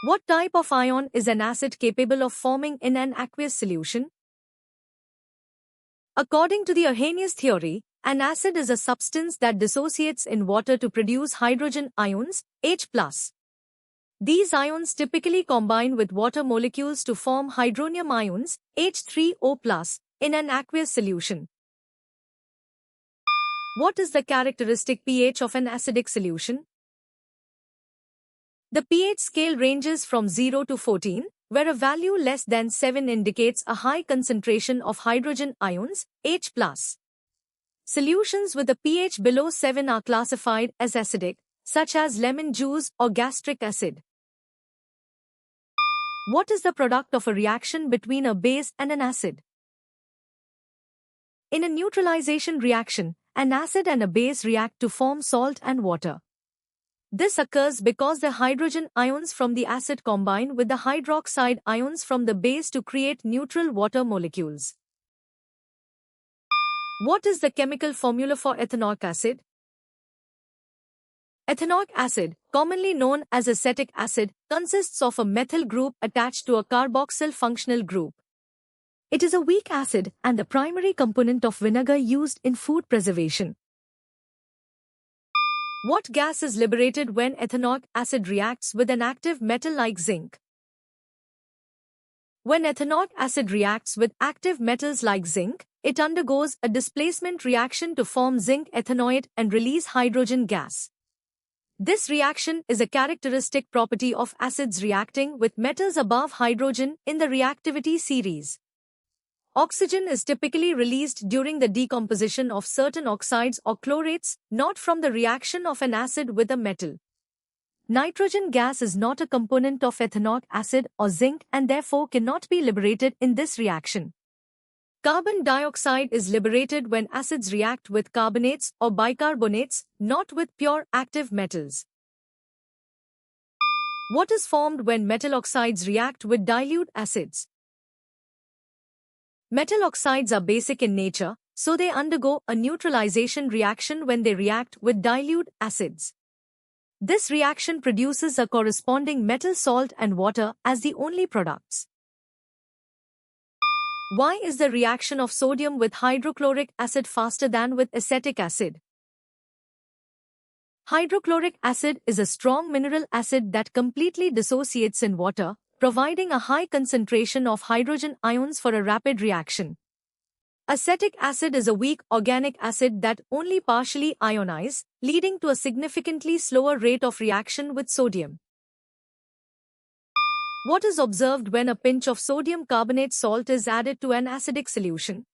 What type of ion is an acid capable of forming in an aqueous solution? According to the Arrhenius theory, an acid is a substance that dissociates in water to produce hydrogen ions, H+. These ions typically combine with water molecules to form hydronium ions, H3O+, in an aqueous solution. What is the characteristic pH of an acidic solution? The pH scale ranges from 0 to 14, where a value less than 7 indicates a high concentration of hydrogen ions, H+. Solutions with a pH below 7 are classified as acidic, such as lemon juice or gastric acid. What is the product of a reaction between a base and an acid? In a neutralization reaction, an acid and a base react to form salt and water. This occurs because the hydrogen ions from the acid combine with the hydroxide ions from the base to create neutral water molecules. What is the chemical formula for ethanoic acid? Ethanoic acid, commonly known as acetic acid, consists of a methyl group attached to a carboxyl functional group. It is a weak acid and the primary component of vinegar used in food preservation. What gas is liberated when ethanoic acid reacts with an active metal like zinc? When ethanoic acid reacts with active metals like zinc, it undergoes a displacement reaction to form zinc ethanoate and release hydrogen gas. This reaction is a characteristic property of acids reacting with metals above hydrogen in the reactivity series. Oxygen is typically released during the decomposition of certain oxides or chlorates, not from the reaction of an acid with a metal. Nitrogen gas is not a component of ethanoic acid or zinc and therefore cannot be liberated in this reaction. Carbon dioxide is liberated when acids react with carbonates or bicarbonates, not with pure active metals. What is formed when metal oxides react with dilute acids? Metal oxides are basic in nature, so they undergo a neutralization reaction when they react with dilute acids. This reaction produces a corresponding metal salt and water as the only products. Why is the reaction of sodium with hydrochloric acid faster than with acetic acid? Hydrochloric acid is a strong mineral acid that completely dissociates in water, providing a high concentration of hydrogen ions for a rapid reaction. Acetic acid is a weak organic acid that only partially ionize, leading to a significantly slower rate of reaction with sodium. What is observed when a pinch of sodium carbonate salt is added to an acidic solution?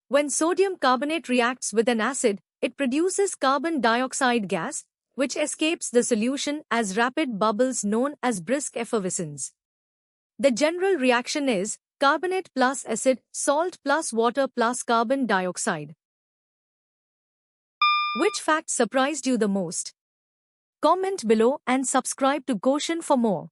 When sodium carbonate reacts with an acid, it produces carbon dioxide gas, which escapes the solution as rapid bubbles known as brisk effervescence. The general reaction is carbonate plus acid, salt plus water plus carbon dioxide. Which fact surprised you the most? Comment below and subscribe to Quotient for more.